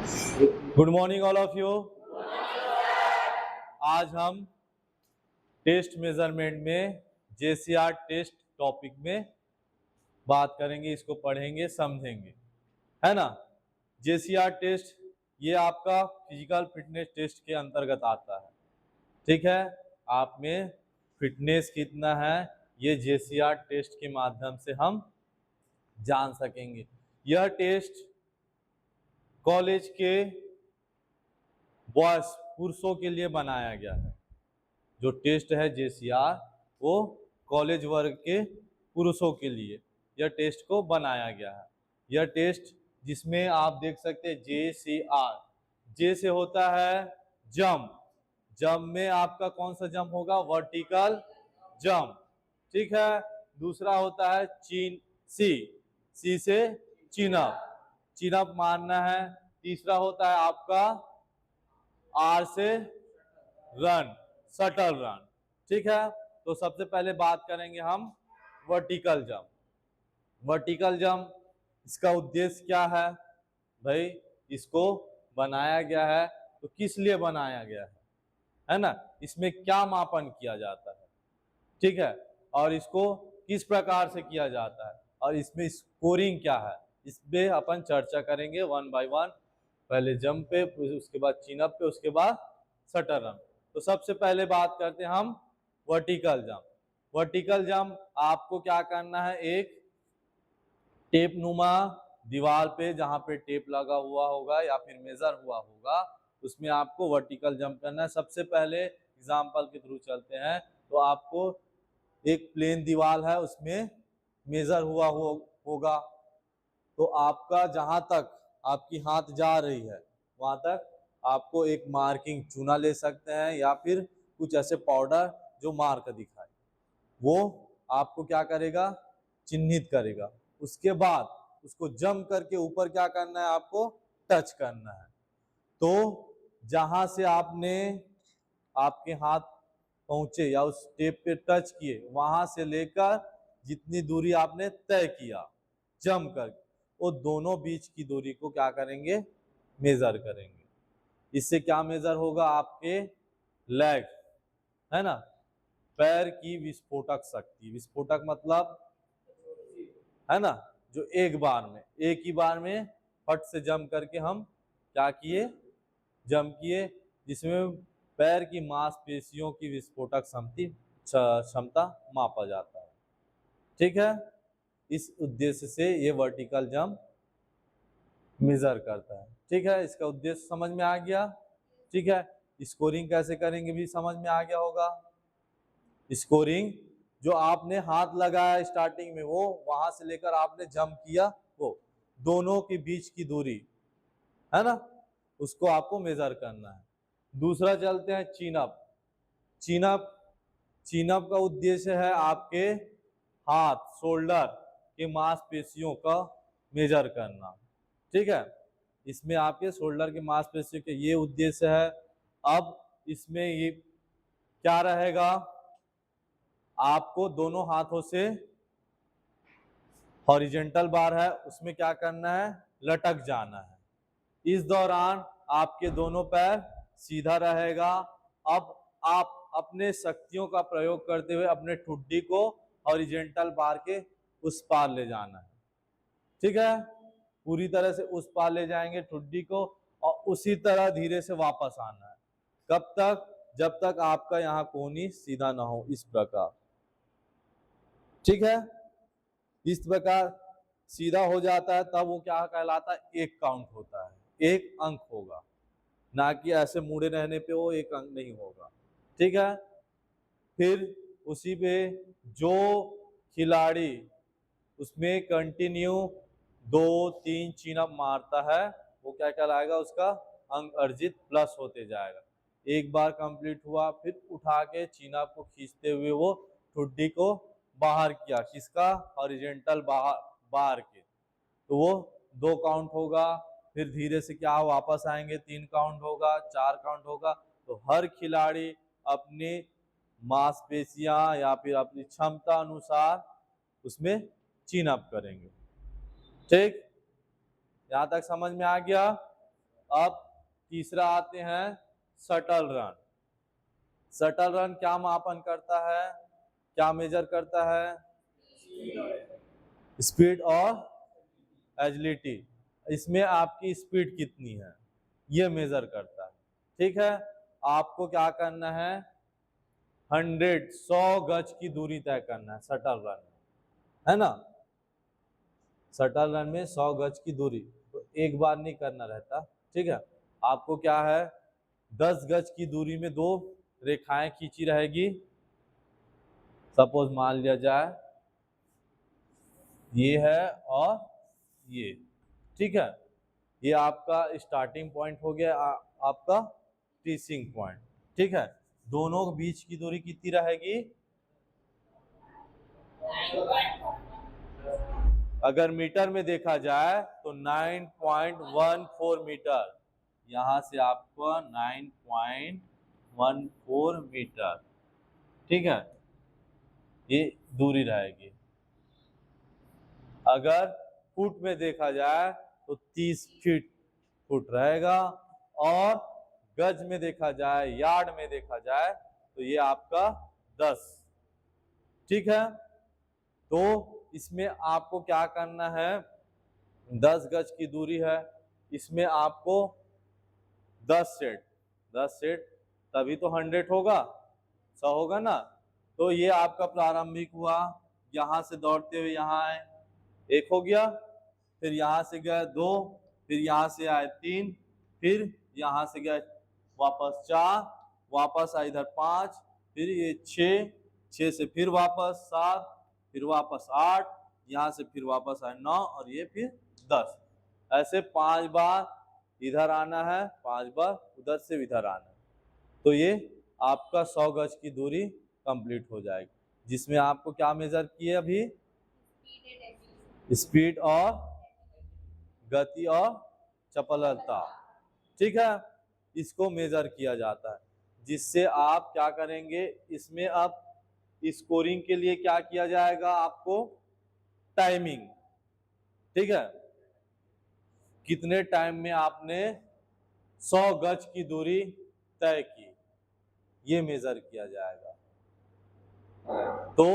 Good morning all of you. आज हम test measurement में जेसीआर टेस्ट टॉपिक में बात करेंगे, इसको पढ़ेंगे समझेंगे, है ना। जेसीआर टेस्ट ये आपका फिजिकल फिटनेस टेस्ट के अंतर्गत आता है, ठीक है। आप में फिटनेस कितना है ये जेसीआर टेस्ट के माध्यम से हम जान सकेंगे। यह टेस्ट कॉलेज के बॉयज पुरुषों के लिए बनाया गया है। जो टेस्ट है जेसीआर वो कॉलेज वर्ग के पुरुषों के लिए यह टेस्ट को बनाया गया है। यह टेस्ट जिसमें आप देख सकते हैं जेसीआर, जे से होता है जंप, जंप में आपका कौन सा जंप होगा, वर्टिकल जंप, ठीक है। दूसरा होता है चीन, सी से चिनअप, चिनअप मारना है। तीसरा होता है आपका आर से रन, शटल रन, ठीक है। तो सबसे पहले बात करेंगे हम वर्टिकल जंप। वर्टिकल जंप इसका उद्देश्य क्या है भाई, इसको बनाया गया है तो किस लिए बनाया गया है ना। इसमें क्या मापन किया जाता है, ठीक है, और इसको किस प्रकार से किया जाता है और इसमें स्कोरिंग क्या है, इस पे अपन चर्चा करेंगे वन बाय वन। पहले जंप पे, उसके बाद चिनअप पे, उसके बाद शटल रन। तो सबसे पहले बात करते हैं हम वर्टिकल जंप। वर्टिकल जंप आपको क्या करना है, एक टेप नुमा दीवार पे जहां पे टेप लगा हुआ होगा या फिर मेजर हुआ होगा उसमें आपको वर्टिकल जंप करना है। सबसे पहले एग्जांपल के थ्रू चलते हैं। तो आपको एक प्लेन दीवार है उसमें मेजर हुआ होगा, तो आपका जहां तक आपकी हाथ जा रही है वहां तक आपको एक मार्किंग चूना ले सकते हैं या फिर कुछ ऐसे पाउडर जो मार्क दिखाए, वो आपको क्या करेगा, चिन्हित करेगा। उसके बाद उसको जंप करके ऊपर क्या करना है, आपको टच करना है। तो जहां से आपने आपके हाथ पहुंचे या उस टेप पे टच किए वहां से लेकर जितनी दूरी आपने तय किया जंप करके, वो दोनों बीच की दूरी को क्या करेंगे, मेजर करेंगे। इससे क्या मेजर होगा, आपके लेग, है ना, पैर की विस्फोटक शक्ति। विस्फोटक मतलब है ना, जो एक ही बार में फट से जंप करके हम क्या किए, जंप किए, जिसमें पैर की मांसपेशियों की विस्फोटक क्षमता मापा जाता है, ठीक है। इस उद्देश्य से ये वर्टिकल जंप मेजर करता है, ठीक है। इसका उद्देश्य समझ में आ गया, ठीक है। स्कोरिंग कैसे करेंगे भी समझ में आ गया होगा। स्कोरिंग जो आपने हाथ लगाया स्टार्टिंग में, वो वहां से लेकर आपने जंप किया, वो दोनों के बीच की दूरी है ना, उसको आपको मेजर करना है। दूसरा चलते हैं चीनअप। चीनअप चीनअप का उद्देश्य है आपके हाथ, शोल्डर के मांसपेशियों का मेजर करना, ठीक है। इसमें आपके शोल्डर के मांसपेशियों के ये उद्देश्य है। अब इसमें ये क्या रहेगा, आपको दोनों हाथों से हॉरिजेंटल बार है उसमें क्या करना है, लटक जाना है। इस दौरान आपके दोनों पैर सीधा रहेगा। अब आप अपने शक्तियों का प्रयोग करते हुए अपने ठुड्डी को हॉरिजेंटल बार के उस पार ले जाना है, ठीक है। पूरी तरह से उस पार ले जाएंगे ठुड्डी को और उसी तरह धीरे से वापस आना है। कब तक, जब तक आपका यहाँ कोहनी सीधा ना हो, इस प्रकार, ठीक है। इस प्रकार सीधा हो जाता है तब वो क्या कहलाता है, एक काउंट होता है, एक अंक होगा, ना कि ऐसे मुड़े रहने पे वो एक अंक नहीं होगा, ठीक है। फिर उसी पे जो खिलाड़ी उसमें कंटिन्यू 2-3 चीनअप मारता है वो क्या कहलाएगा, उसका अंक अर्जित प्लस होते जाएगा। एक बार कंप्लीट हुआ, फिर उठा के चीनअप को खींचते हुए वो ठुड्डी को बाहर किया, किसका, हॉरिजेंटल बार के, तो वो 2 काउंट होगा। फिर धीरे से क्या वापस आएंगे, 3 काउंट होगा, 4 काउंट होगा। तो हर खिलाड़ी अपनी मांसपेशियां या फिर अपनी क्षमता अनुसार उसमें चीन अप करेंगे, ठीक। यहां तक समझ में आ गया। अब तीसरा आते हैं शटल रन। शटल रन क्या मापन करता है, क्या मेजर करता है? स्पीड और एजिलिटी। इसमें आपकी स्पीड कितनी है ये मेजर करता है। ठीक है, आपको क्या करना है, 100 गज की दूरी तय करना है शटल रन में, है ना। शटल रन में 100 गज की दूरी, तो एक बार नहीं करना रहता। ठीक है, आपको क्या है, 10 गज की दूरी में दो रेखाएं खींची रहेगी। सपोज मान लिया जाए ये है और ये, ठीक है, ये आपका स्टार्टिंग पॉइंट हो गया, आपका टीचिंग पॉइंट। ठीक है, दोनों के बीच की दूरी कितनी रहेगी? अगर मीटर में देखा जाए तो 9.14 मीटर, यहां से आपको 9.14 मीटर, ठीक है, ये दूरी रहेगी। अगर फुट में देखा जाए तो 30 फुट रहेगा, और गज में देखा जाए, यार्ड में देखा जाए तो ये आपका 10। ठीक है, तो इसमें आपको क्या करना है, 10 गज की दूरी है, इसमें आपको 10 सेट तभी तो 100 होगा, 100 होगा ना। तो ये आपका प्रारंभिक हुआ, यहाँ से दौड़ते हुए यहाँ आए, 1 हो गया, फिर यहाँ से गए 2, फिर यहाँ से आए 3, फिर यहाँ से गए वापस 4, वापस आए इधर 5, फिर ये 6 से फिर वापस 7, फिर वापस 8, यहाँ से फिर वापस आए 9, और ये फिर 10। ऐसे 5 बार इधर आना है, 5 बार उधर से इधर आना है, तो ये आपका 100 गज की दूरी कंप्लीट हो जाएगी, जिसमें आपको क्या मेजर किए अभी? स्पीड और गति और चपलता। ठीक है, इसको मेजर किया जाता है, जिससे आप क्या करेंगे, इसमें अब स्कोरिंग के लिए क्या किया जाएगा, आपको टाइमिंग। ठीक है, कितने टाइम में आपने 100 गज की दूरी तय की, ये मेजर किया जाएगा। तो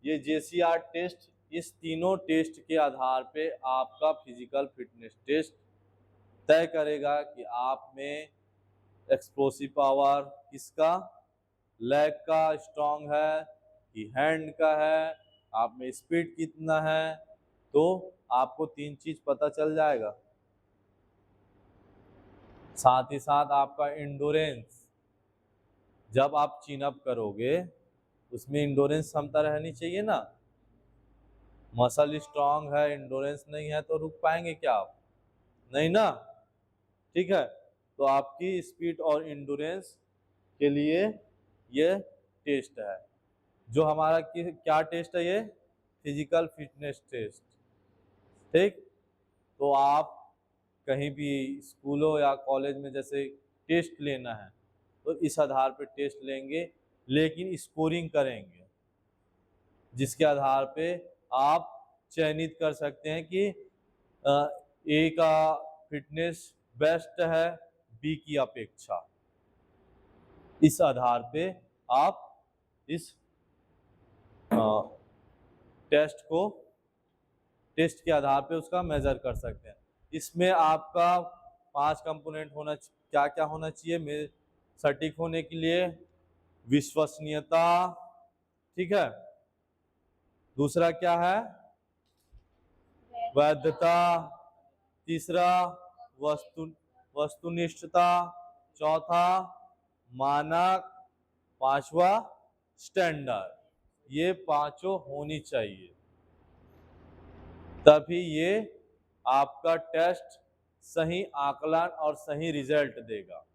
ये JCR टेस्ट, इस तीनों टेस्ट के आधार पे आपका फिजिकल फिटनेस टेस्ट तय करेगा कि आप में एक्सप्लोसिव पावर किसका, लेग का स्ट्रांग है कि हैंड का है, आप में स्पीड कितना है। तो आपको 3 चीज पता चल जाएगा। साथ ही साथ आपका इंडोरेंस, जब आप चिन अप करोगे उसमें इंडोरेंस क्षमता रहनी चाहिए ना। मसल स्ट्रांग है, इंडोरेंस नहीं है, तो रुक पाएंगे क्या आप? नहीं ना। ठीक है, तो आपकी स्पीड और इंडोरेंस के लिए ये टेस्ट है। जो हमारा क्या टेस्ट है, ये फिजिकल फिटनेस टेस्ट। ठीक, तो आप कहीं भी स्कूलों या कॉलेज में जैसे टेस्ट लेना है तो इस आधार पर टेस्ट लेंगे, लेकिन स्कोरिंग करेंगे, जिसके आधार पे आप चयनित कर सकते हैं कि ए का फिटनेस बेस्ट है बी की अपेक्षा। इस आधार पे आप इस टेस्ट के आधार पे उसका मेजर कर सकते हैं। इसमें आपका 5 कंपोनेंट होना, क्या क्या होना चाहिए सटीक होने के लिए? विश्वसनीयता, ठीक है, दूसरा क्या है? वैधता, तीसरा वस्तुनिष्ठता, चौथा मानक, पांचवा स्टैंडर्ड। ये पांचों होनी चाहिए, तभी ये आपका टेस्ट सही आकलन और सही रिजल्ट देगा।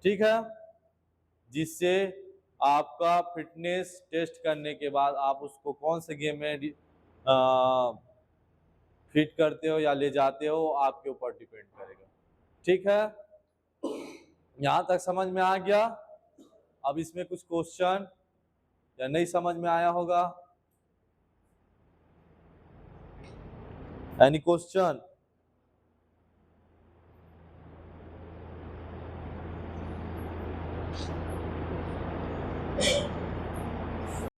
ठीक है, जिससे आपका फिटनेस टेस्ट करने के बाद आप उसको कौन से गेम में फिट करते हो या ले जाते हो, आपके ऊपर डिपेंड करेगा। ठीक है, यहां तक समझ में आ गया? अब इसमें कुछ क्वेश्चन या नहीं समझ में आया होगा? Any question?